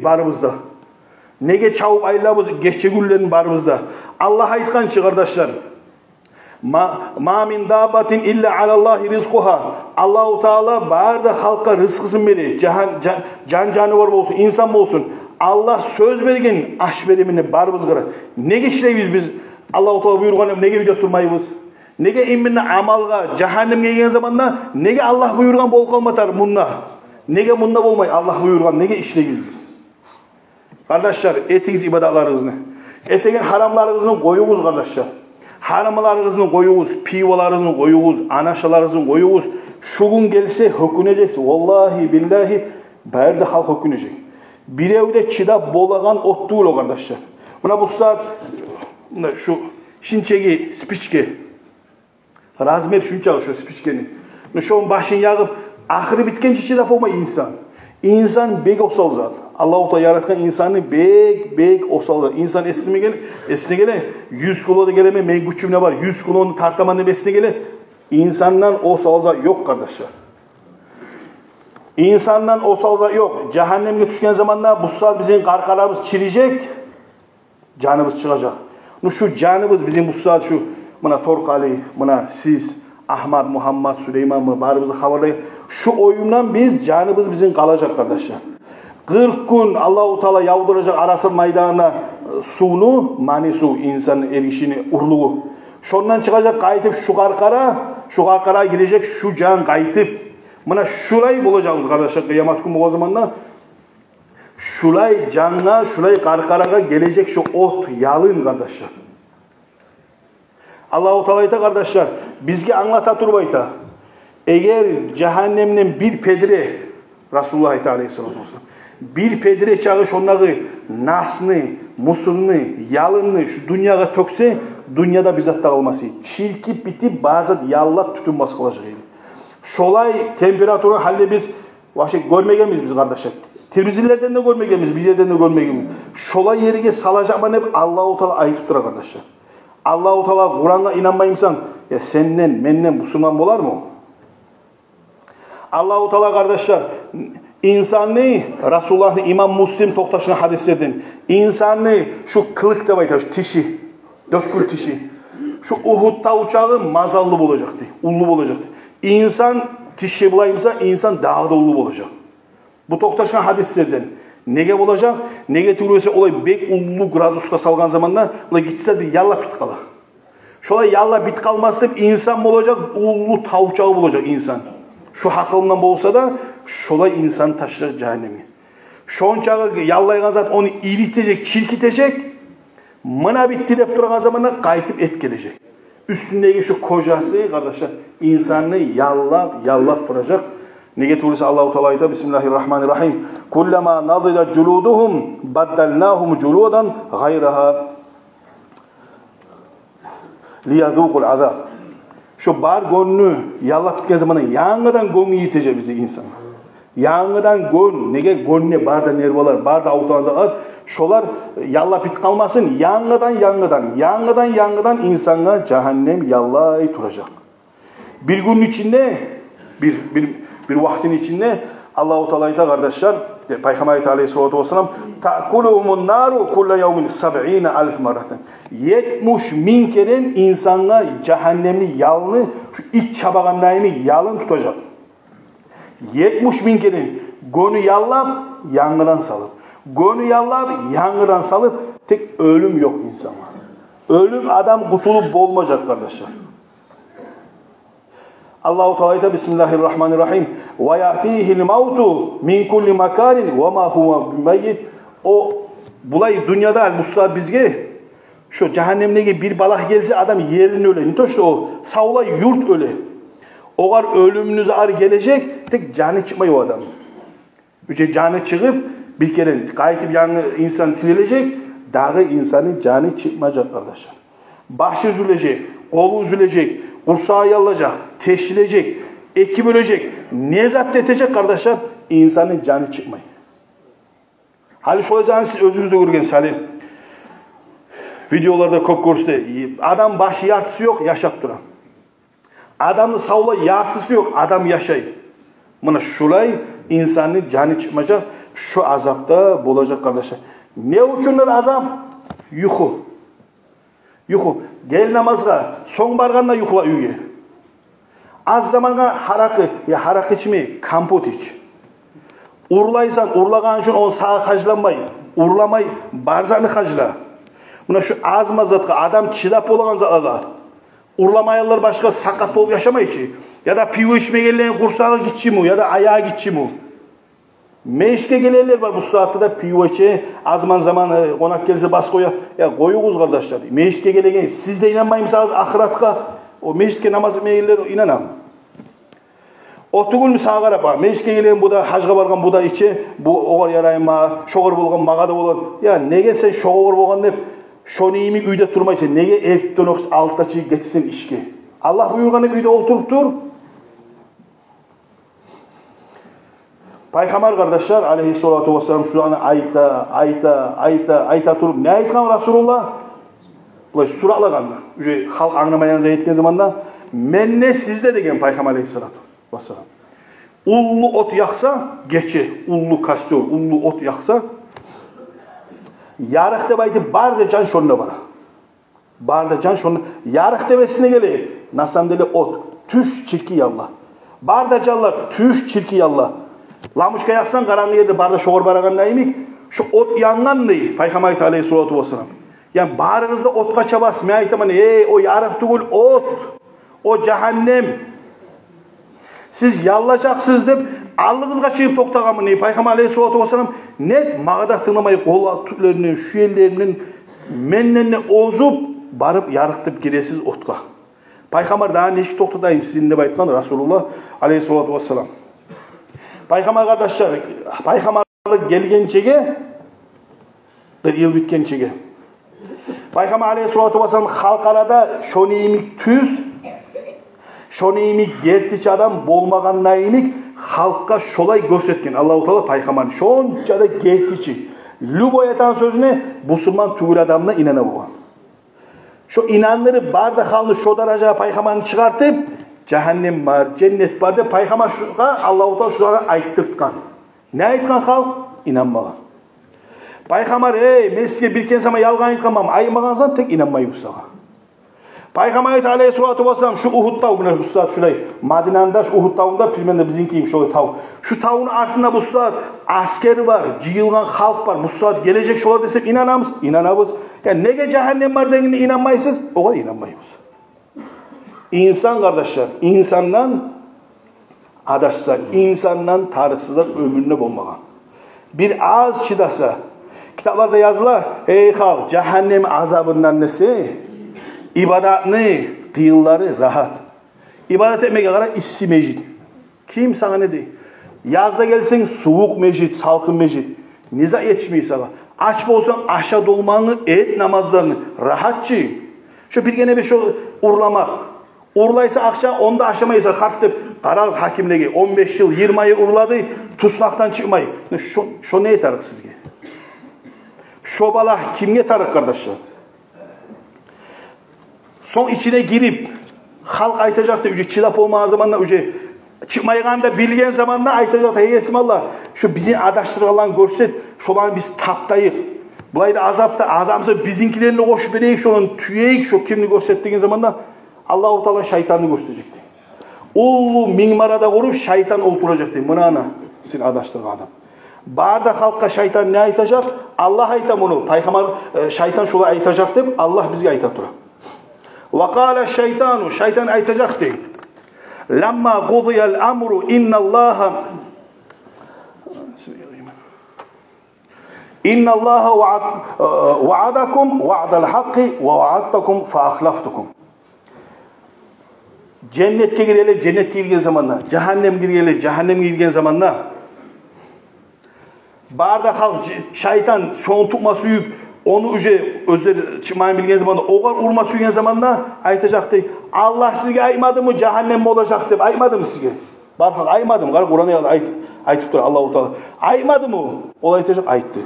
barımızda. Nege çabuk aylabız geçe güllerin barımızda. Allah aytkan kardeşler. Ma min dabatin illa alallahi rizquha. Allahu Teala barda halka rızkısın beri. Can canavar olsun, insan olsun. Allah söz vergen aş verimini barımız kıra. Nege işleyiz biz? Allahu Teala buyurgan nege videot durmayız? Nege iminne amalga cehennem gelgen zamanda nege Allah buyurgan bol kalmatar munna? Nege munna bolmay Allah buyurgan nege işleyiz biz? Kardeşler, etiniz ibadatlarınızı. Etegen haramlarınızı koyunuz kardeşler. Haramlarınızı koyunuz, pivalarınızı koyunuz, anaşalarınızı koyunuz. Şu gün gelse höküneceksin. Vallahi billahi berde halk hökünecek. Bir evde çida bolagan ot değil o kardeşler. Buna bu saat şu şinçegi spiçke. Razmer şunçağı şu spiçkeni. Şunun başını yakıp ahırı bitken çida olma insan. İnsan bek osal zat. Allah-u Teala yaratkan insanı bek osal zat. İnsan esine gele 100 kilo da geleme meygüçüm ne var? 100 kilonu tartamanın besine gele. İnsandan osal zat yok kardeşler. İnsandan osal zat yok. Cehennemge düşken zamanda bu saat bizim karkaramız çirecek. Canımız çıkacak. Şu canımız bizim bu saat şu buna Torkali, buna siz Ahmet, Muhammed, Süleyman mı barımızı haberlayın. Şu oyundan biz canımız bizim kalacak kardeşler. 40 gün Allah-u Teala yavdıracak arasın maydanına sunu, mani su insanın erişini, urluğu. Şondan çıkacak kayıtıp şu karkara girecek şu can kayıtıp. Buna şurayı bulacağız kardeşler kıyamet günü o zamanla. Şulay canına, şulay karkaraga gelecek şu ot yalın kardeşler. Allah-u Teala kardeşler bizge anlata turbayta. Eğer cehennemden bir pedire Resulullah Aleyhisselatü Vesselam bir pedire çağış onları nasını, musulunu, yalını şu dünyaya tökse dünyada bizzat dağılması. Çirkip bitip bazı yallap tutunması kılacak. Şolay temperatürü halde biz görmeyemiz biz kardeşler. Tirmizilerden de görmeyemiz, bir yerden de görmeyemiz. Şolay yerine salacak bana hep Allah-u Teala ayıp tutar kardeşler. Allah-u Teala Kur'an'a inanmayımsan ya senden, menden Müslüman olar mı? Allah-u Teala kardeşler insanı Resulullah'ın İmam Müslim toktaşına hadislerden insanı şu kılık da baytar, tişi, dötkül tişi. Şu Uhud'da uçağı mazallı olacaktı, ullu olacaktı. İnsan tişi bulayımsa insan daha da ullu olacak. Bu toktaşına hadislerden nege olacak? Nege türlüse olay bek ullu graduska salgan zamanda ola gitse de yalla bit kala. Şolay yalla bit kalmaz deyip insan olacak, ullu tavuçağı olacak insan. Şu hakkından bolsa da şolay insan taşıyacak cehennemi. Şonçağı yallaygan zat onu iritecek, çirkitecek. Mına bitti deyip durgan zamanda kayıtıp et gelecek. Üstündeki şu kocası kardeşler insanı yallap vuracak. Nege tulisa Allah-u Teala ayta Bismillahirrahmanirrahim. Kullama nadida culuduhum baddalnahum culudan gayraha liyadukul azab. Şu bar gönlü yallah bitken zamanda yanıdan gönlü yitecek bizi insan. Yanıdan gönlü, nege gönlüne barda nervalar, barda autanzalar, şolar yallah bit kalmasın, yanıdan insanlar cehennem yallay duracak. Bir günün içinde, bir vaktin içinde Allah-u Teala'yı kardeşler, Peygamber Aleyhisselatü Vesselam ta'kuluhumun naru kulla yevmin 70.000 marraten. 70.000 kere insanlar cehennemli yalını, şu iç çabağındayını yalın tutacak. 70.000 kere gönü yallap, yangıdan salıp. Gönü yallap, yangıdan salıp tek ölüm yok insana. Ölüm adam kutulup olmayacak kardeşler. Allah-u Teala Bismillahirrahmanirrahim. Ve ya'tihil mautu min kulli makanin ve ma huve bimeyyit. O bulay dünyada Musa bizge şu cehennemdeki bir balak gelse adam yerini öyle. Nitoşta o savla yurt öyle. Oğar ölümünüz ağır gelecek tek canı çıkmıyor o adam. Üçe canı çıkıp bir kere kayıtıp yanı insan tirilecek. Dağı insanın canı çıkmayacak arkadaşlar. Başı üzülecek, kolu üzülecek. Kursağı yalacak, teşhilecek, eki bölecek, nezat edecek kardeşler, insanın canı çıkmayın. Hali şu yüzden siz özünüzde görgen hali videolarda çok görüşte adam başı yartısı yok, yaşap duran. Adamın savla yartısı yok, adam yaşayın. Buna şulay insanın canı çıkmayacak. Şu azapta bulacak kardeşler. Ne üçündür azap? Yuhu. Yuhu. Gel namazga, son barganda yuhula uyge. Az zamanga harakı, ya harak içmeyi, kampot iç. Urlaysan, urlagan için onu sağa haclanmay, urlamay, barzanı hacla. Buna şu az mazatga, adam çidap olagan zalaga. Urlamayanlar başka sakat olup yaşamayıcı. Ya da piyo içme gelen kursağı gitçi mi, ya da ayağa gitçi mi? Meşke gelenler var bu saatte de piyo içe, azman zaman konak gelse bas koya. Ya koyuğuz kardeşler. Meşke gelegen, siz de inanmayımsanız ahiratka, o meşke namazı meyiller inanam. Otugul sağa qarapa, meşke gelen bu da hacga bargan bu da içe, bu oğar yarayma, şoğur bolgan mağa da bolan. Ya nege sen şoğur bolgan dep, şonu iyimik uyda durmaysan, nege erkekten oqış altta çiğ getirsen işke. Allah buyurganı uyda oturup dur. Peygamber kardeşler aleyhissalatu vesselam şu an ayta turup ne aytkan Resulullah? Bulay suraqlaganlar. Üce halk anlamayanıza yetken zamanda menne sizde degen Peygamber aleyhissalatu vesselam. Ullu ot yaksa geçe, ullu kastör, ullu ot yaksa yarık deb aytip barda can şonuna bara. Barda can şonuna yarık debesine geleyim. Nasam dele ot, tüş çirki yallah. Barda canlar tüş çirki yallah. Lamuçka yaksan karanlığı yerde barda şoğur baragan neyimik? Şu ot yangan ney? Peygamber aleyhissalatu vesselam. Yani barınızda ot kaçabas. Me aytaman o yarık tugul ot. O cehennem. Siz yallacaksınız dep allığınızga çıkıp toktağamı ney? Peygamber aleyhissalatu vesselam net mağada tınlamayı kol tütlerinin, şu ellerinin mennenine ozup barıp yarıktып giresiz otqa. Peygamber daha neşik toktadayım sizin de baytkan Resulullah aleyhissalatu vesselam. Peygamber kardeşler, Peygamberlik gelgençege, bir yıl bitkençege. Peygamber aleyhissalatu vesselam halkarada şonu imik tüz, şonu imik gertiç adam bolmagan imik halkka şolay görsetken. Allah-u Teala Peygamber şonca da gertiçi. Lübo etan sözüne Müslüman tügül adamına inana boğan. Şu inanları barda halını şu daraja Peygamber'ini çıkartıp cehennem var, cennet var de Peygamber Allah-u Teala şulara ayttırtkan. Ne aytkan halk? İnanmagan. Peygamber men sizge bir kensama yalgan aytkanmam, aymagansan tek inanmayı sağa. Peygamber aleyhissalatu vesselam şu Uhud tağı bu saat şulay Madina'da şu Uhud tağında pilmende bizinkiyim şöyle tağ. Şu tağın ardında bu saat askeri var, cıyılgan halk var. Bu saat gelecek şolar desek inanamız, inanamız. Yani nege cehennem var deginde inanmayısız, o kadar inanmayız. İnsan kardeşler, insandan adaşsa, insandan tarıksızlar ömrüne bulmagan. Bir ağız çidasa, kitaplarda yazılar, ey halk, cehennem azabından nesi? İbadatını, kıyılları rahat. İbadet etmeye kadar issi mecid. Kim sana ne deyip? Yazda gelsen soğuk mecid, salkın mecid. Niza yetişmeyi sana. Aç bolsan aşağı dolmanı, et namazlarını rahatçı. Şu bir gene bir şu urlamak. Urlaysa akşam onda aşamaysa kartıp Taraz hakimligi 15 yıl 20 ayı urladı tuslaktan çıkmayı. Şu neye tarık sizge? Şu bala kimge tarık kardeşler? Son içine girip halk aytacak da üce çilap olmağı zamanla üce çıkmayıgan da bilgen zamanla aytacak da hey esmallah şu bizi adaştırılan görset şolan biz taptayık. Bulayda azapta azamsa bizinkilerini koşup bereyik şunun tüyeyik şu kimini görsettiğin zamanla Allah-u Teala şeytanını gösterecekti. Ulu minmarada kurup şeytan olturacaktı. Buna ana sen adaştırılan adam. Barda halkka şeytan ne aytacak? Allah aytam onu. Peygamber şeytan şola aytacak deyip Allah bizge aytat tura. وَقَالَ şeytanu şeytan aytacaktı. لَمَّا قُضِيَ الْأَمْرُ اِنَّ اللّٰهَ وَعَدَكُمْ وَعْدَ الْحَقِّ وَوَعَدْتَكُمْ فَأَخْلَفْتُكُمْ Cennetke gireli, cennetke girgen zamanla, cehennem gireli, cehennem girgen zamanla barda halk, şeytan şonu tutma suyup, onu özleri çıkmayın bilgen zamanla, oğar urma suygen zamanla aytacaktı. Allah sizge aymadı mı, cehennem mi olacaktı? Aymadı mı sizge? Barkal aymadı mı? Kur'an'ı aytıp duruyor Allah-u Teala. Aymadı mı? O aytacak, ayttı.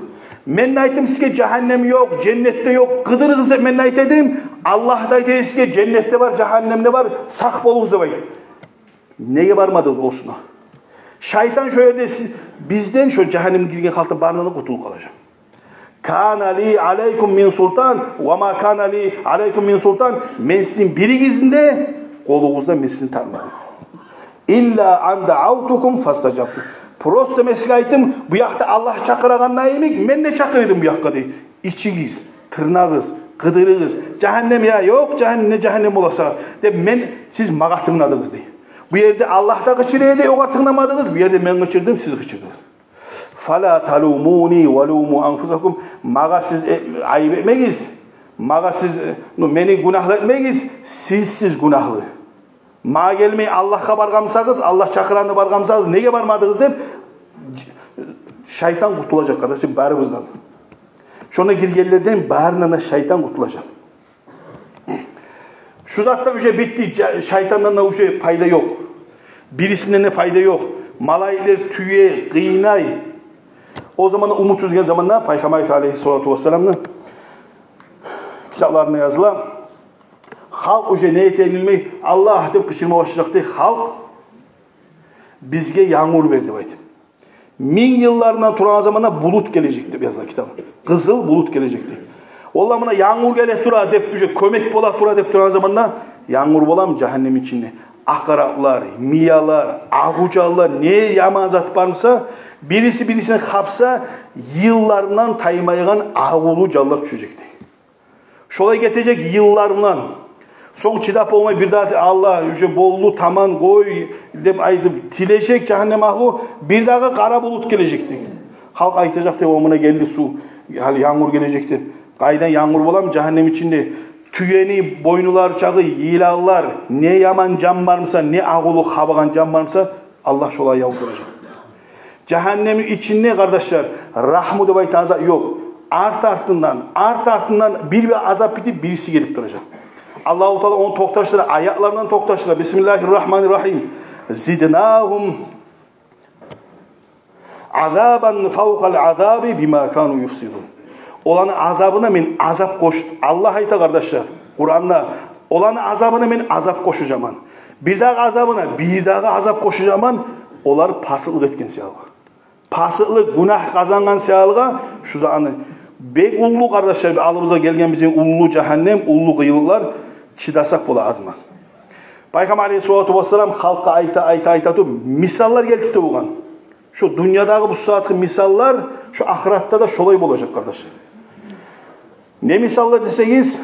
Men aytım sizge cehennem yok, cennette yok. Kıdırınız da men aytadım. Allah da aytayım sizge cennette var, cehennemde var. Sak bolunuz da baydı. Neye varmadınız olsuna? Şeytan şöyle bizden şu cehennem girgen halkta barından kurtulup kalacak. Kana li aleykum min sultan ve ma kana li aleykum min sultan. Men sizin birigizinde kolunuzda men sizin tanımadım. İlla an da'avtukum fastajabtum. Prosto mesele aytım, bu yakta Allah çakıragandan emek, men ne çakırdım bu yakka dey. İçigiz, tırnağız, kıdırığız, cehennem ya yok, cehennem olasa. De men siz mağa tırnadınız dey. Bu yerde Allah da gıçırıydı, o tırnamadınız. Bu yerde men gıçırdım, siz gıçırdınız. Fala talumuni ve lumu anfusakum. Mağa siz ayıp etmeyiz. Mağa siz meni günahlı etmeyiz. Siz günahlı. Mağa gelmeyi Allah'a bargamsağız, Allah çakıranı bargamsağız, neye barmadınız deyip şeytan kurtulacak kardeşim barımızdan. Şuna girgenlerden barından şeytan kurtulacak. Şu zatta üce bitti, şeytandan da üce fayda yok. Birisinden de fayda yok. Malaylar tüye, kıynay. O zaman umut üzgen zamanla Peygamber Aleyhisselatü Vesselam'ın kitaplarına yazılan halk üce ne etenilmeyi Allah deyip kışırma başlayacaktı. Halk bizge yağmur verdi baydı. 1000 yıllarından turan zamanda bulut gelecekti yazılan kitabı. Kızıl bulut gelecekti. Ola buna yağmur gelip dura deyip üce kömek bola dura deyip turan zamanda yağmur bolam cehennem içinde. Akaraplar, miyalar, ahucalar ne yaman zat varsa birisi birisini kapsa yıllarından taymaygan ağulu callar düşecekti. Şolay getirecek yıllarından. Son çidap olmayı bir daha Allah bollu taman koy deyip aytıp tilecek cehennem ahlu bir daha kara bulut gelecekti. Halk aytacak deyip omuna geldi su. Yağmur gelecekti. Kaydan yağmur bolam cehennem içinde. Tüyeni, boynular çağı, yilallar, ne yaman can varmasa, ne ağulu habagan can varmasa Allah şolay yavduracak. Cehennemin içinde kardeşler, rahmu da baytanıza yok. Art artından bir azap bitip birisi gelip duracak. Allah-u Teala onu toktaştıra, ayaklarından toktaştıra. Bismillahirrahmanirrahim. Zidnahum azaban fawqal azabi bima kanu yufsidun. Olanın azabına men azap koştu. Allah ayta kardeşler, Kur'an'da olanın azabına men azap koşacağım. Bir daha azap koşacağım. Onlar pasıklık etken siyahı. Pasıklık, günah kazangan siyahıga şu zamanı bek ullu kardeşler, alımıza gelgen bizim ullu cehennem, ullu kıyılıklar çıdasak bola azmaz. Peygamber Aleyhisselatü Vesselam halka ayta misallar geldi bugan. Şu dünyadaki bu saatki misallar şu ahiratta da şolay olacak kardeşler. Ne misallar deseniz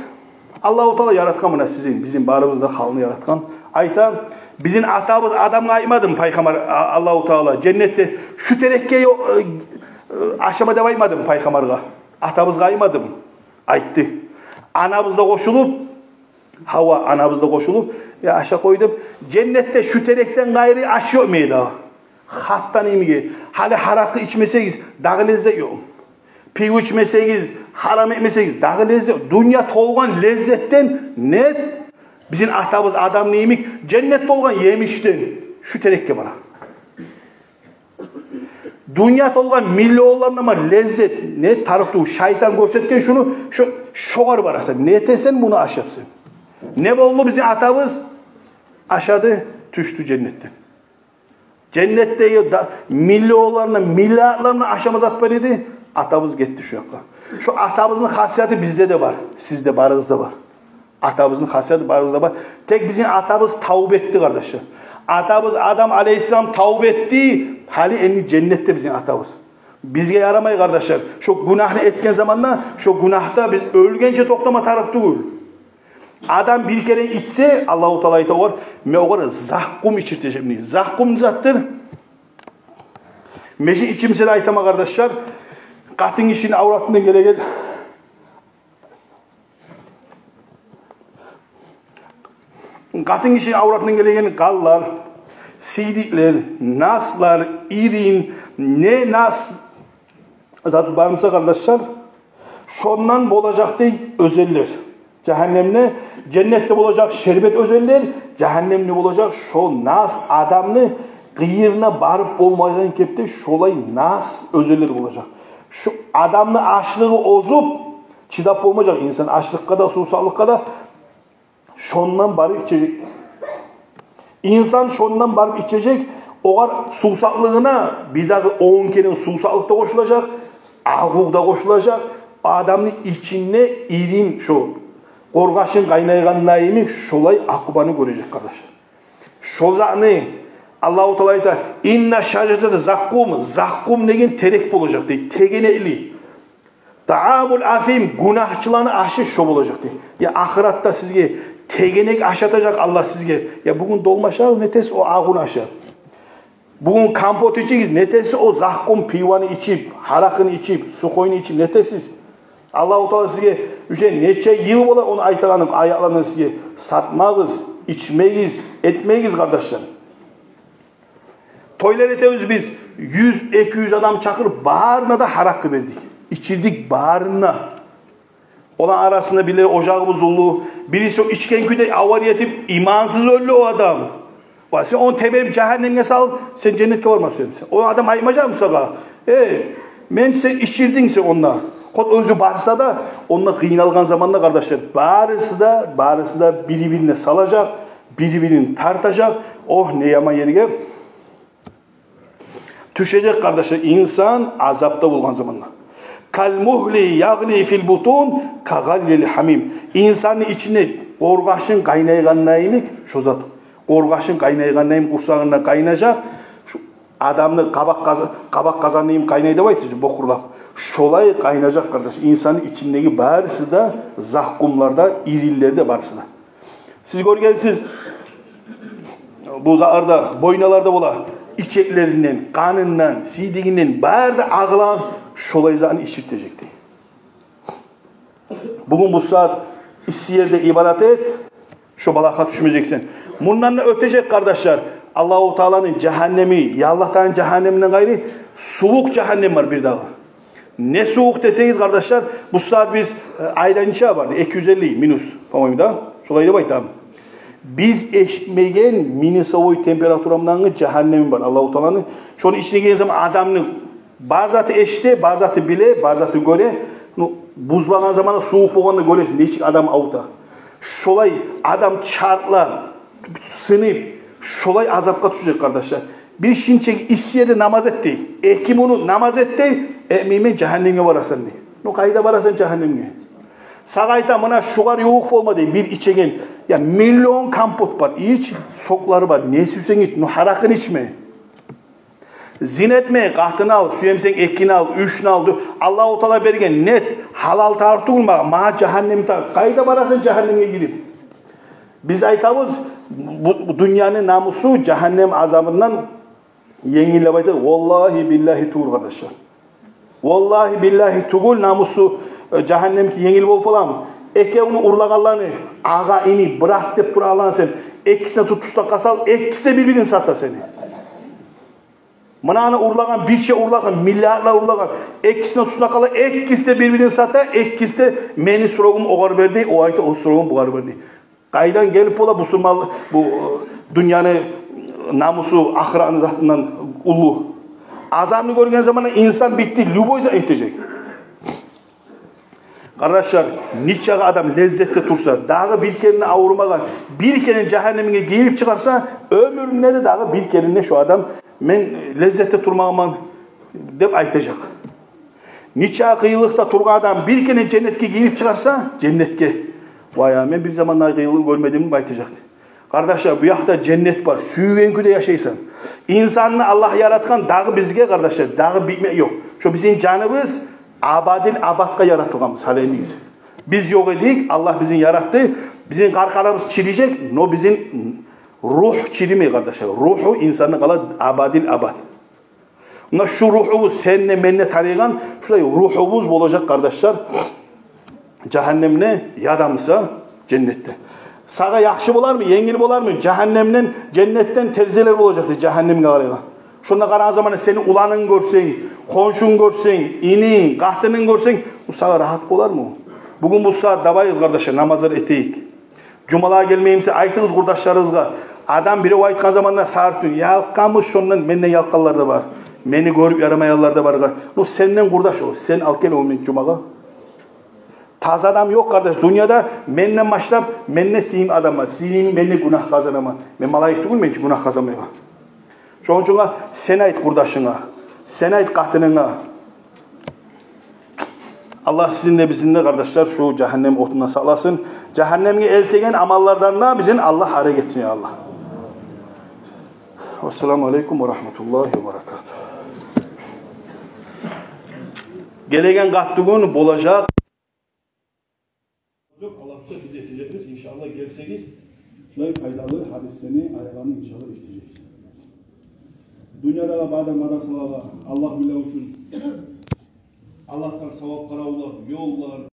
Allah-u Teala yaratkan buna sizin, bizim barımızda halını yaratkan. Ayta bizim atamız adamla aymadım Peygamber Allah-u Teala cennette şu terekkeyi aşama devaymadım Peygamber'e. Atamızga aymadım. Ayttı. Anamızda koşulup Hava anamızda koşulup ya aşağı koydum. Cennette şu terekten gayri aşıyor meyda. Hattan imgi. Hali harakı içmeseyiz dağı lezzet yok. Piyu içmeseyiz, haram etmeseyiz dağı lezzet. Dünya tolgan lezzetten net. Bizim atamız adam neyimik cennet tolgan yemişten. Şu terekke bana. Dünya tolgan milli oğullarına ama lezzet ne tarıktı şeytan görsetken şunu şoğar barasa. Ne etesen bunu aşapsın. Ne oldu bizim atamız? Aşadı düştü cennetten. Cennette milli oğullarına, milyarlarına aşamaz at veriydi. Atamız gitti şu yakla. Şu atamızın hasiyeti bizde de var. Sizde barınızda var. Atamızın hasiyeti barınızda var. Tek bizim atamız tavbe etti kardeşler. Atamız Adam Aleyhisselam tavbe etti. Hali en cennette bizim atamız. Bizge yaramayı kardeşler. Şu günahını etken zamanla şu günahta biz ölgence toklama taraf değil. Adam bir kere içse Allah-u Teala ayta var. Me o kadar zahkum içirtecek. Zahkum zattır. Meşin içimse de aytama kardeşler. Katın işin avratından gel. Katın işin avratından gelen kallar, sidikler, naslar, irin, ne nas zat varmasa kardeşler, şondan olacak değil özeller. Cehennemle, cennette olacak şerbet özeller, cehennemle olacak şu nas adamını kıyırına barıp olmayan kepte şolay nas özeller olacak. Şu adamlı açlığı ozup, çidap olmayacak insan açlıkta da, susallıkta da şondan barıp içecek. İnsan şondan barıp içecek, Oğar susaklığına bir daha 10 kere susaklık da koşulacak, ağuk da koşulacak. Adamın içine irim şu korgaşın kaynaygandan emin şolay akıbanı görecek kardeşler. Şolzağını Allah-u Teala ayta inna şacatada zakkum degen terek olacak deydi. Tegeneli. Ta'amul asim günahçılarını aşı şol olacak deydi. Ya ahiratta sizge tegenek aşatacak Allah sizge. Ya bugün dolmaşağız netesi o ağun aşar. Bugün kampot içiyiz netesi o zakkum pivanı içip, harakını içip, su koyunu içip netesiz. Allah-u Teala sizge neçe yıl bola onu aytağının ayaklarını sizge satmağız, içmeyiz, etmeyiz kardeşler. Toylar etemiz biz 100-200 adam çakırıp bağırına da harakı verdik. İçirdik bağırına. Olan arasında biri ocağı buzuldu. Birisi o içken küde avar yetip imansız öldü o adam. Sen onu temelip cehenneme salıp sen cennette varmasın. O adam aymacak mı sana? Men sen içirdin sen onunla. Kod özü barsa da onunla kıyınalgan zamanda kardeşler barısı da birbirine salacak, birbirini tartacak. Oh ne yaman yerine düşecek kardeşler insan azapta bulgan zamanla. Kal muhli yagli fil butun kagallil hamim. İnsanın içine korgaşın kaynayganlayımık şu zat. Korgaşın kaynayganlayım kursağına kaynayacak. Şu adamını kabak kazanayım kaynaydı baytı bokurlap. Şolay kaynayacak kardeş. İnsanın içindeki barısı da zahkumlarda, irillerde barısı da. Siz görgensiniz bu zaarda, boynalarda bola içeklerinden, kanından, sidiğinden, bağırda ağılan şolay zahını içirtecekti. Bugün bu saat issi yerde ibadet et, şu balaka düşmeyeceksin. Bundan da ötecek kardeşler. Allah-u Teala'nın cehennemi, Allah'tan cehenneminden gayrı soğuk cehennem var bir daha. Ne soğuk deseniz kardeşler, bu saat biz aydan içe vardı, 250 minus. Tamam da, şolay da baytam. Biz eşmegen minisovoy temperaturamdan cehennemim var Allah-u Teala'nın. Şunun içine geldiği zaman adamın barzatı eşte, barzatı bile, barzatı göre, buzlanan zamanda soğuk boğanını göresin. Değişik adam avuta. Şolay adam çarplar, sınıp, şolay azapka düşecek kardeşler. Bir şimşek isyede namaz etti. Kim onu namaz etti, emime cehenneme varasın diye. No kayda varasın cehenneme. Sağayta bana şugar yoğuk olma diye bir içegen. Ya milyon kampot var. İç sokları var. Ne süsen iç. No harakın içme. Zin etme. Kahtını al. Süyemsen ekini al. Üçünü al. Allah-u Teala bergen net. Halal tartı olma. Ma cehennemi tartı. Kayda varasın cehenneme girip. Biz aytamız bu dünyanın namusu cehennem azabından yengille baytı. Vallahi billahi tuğul kardeşler. Vallahi billahi tuğul namusu cehennemki yengil bolup olam. Eke onu urlagallarını ağa ini bırak deyip buralan sen. Ekisine tutusta kasal, ekisine birbirini satta seni. Mınağını urlagan, bir şey urlagan, milyarlar urlagan. Ekisine tutusta kala, ekisine birbirini satta, ekisine meni sorogum oğar verdi, o ayta o sorogum buğar verdi. Kaydan gelip ola bu sırmal, bu dünyanın namusu, ahiranın zatından ulu. Azabını görgen zaman insan bitti, lüboyza etecek. Kardeşler, niçe adam lezzette tursa, dağı bir kerine avurmadan, bir kerine cehennemine giyip çıkarsa, ömründe de dağı bir kerine şu adam, men lezzette turmağıman deyip aytacak. Niçe kıyılıkta turgan adam bir kerine cennetke giyip çıkarsa, cennetke. Vay ya, ben bir zamanlar kıyılığı görmediğimi aytacak. Kardeşler, bu yakta cennet var, süygenküde yaşaysan. İnsanını Allah yaratkan dağı bizge kardeşler, dağı bitme yok. Şu bizim canımız, abadil abadka yaratılmamız halimiz. Biz yok edik, Allah bizi yarattı. Bizim karkalarımız çilecek, no bizim ruh çilimey kardeşler. Ruhu insanın kala abadil abad. Ona şu ruhumuz seninle menle tanıyan, şurada ruhumuz olacak kardeşler. Cehennemne yadamsa cennette. Sağa yakşı bolar mı, yengil bolar mı? Cehennemden, cennetten terziler olacaktı cehennemine karayla. Şunda karan zamanı seni ulanın görsen, konşun görsen, inin, kahtının görsen, bu sağa rahat bolar mı? Bugün bu saat dabayız kardeşler, namazları eteyik. Cumalığa gelmeyimse aytınız kurdaşlarınızga. Adam biri o aytkan zamanında sartın. Yalkamış şundan, benden yalkallar da var. Beni görüp yaramayanlar da var. No senden kurdaş o. Sen al gel o cumağa. Taz adam yok kardeş. Dünyada menle başlap, menle siyim adam var. Siyim menle günah kazanama. Ben malayık değil mi? Ben günah kazanmayayım. Şoň üçin sen ayt kurdaşyňa, sen ayt gatynyňa. Allah sizinle bizimle kardeşler şu cehennem otundan saklasın. Cehennemge eltegen amallardan da bizim Allah hareket etsin ya Allah. Vesselamu aleyküm ve rahmetullahi ve berekatuhu. Gelegen gattugun bolacak. Yok Allah biz yeteceğiz inşallah gelseniz şöyle faydalı hadislerini ayağını inşallah işleyeceğiz. Dünyada da badem madasıla Allah bile uçun. Allah'tan sevap karavlar, yollar,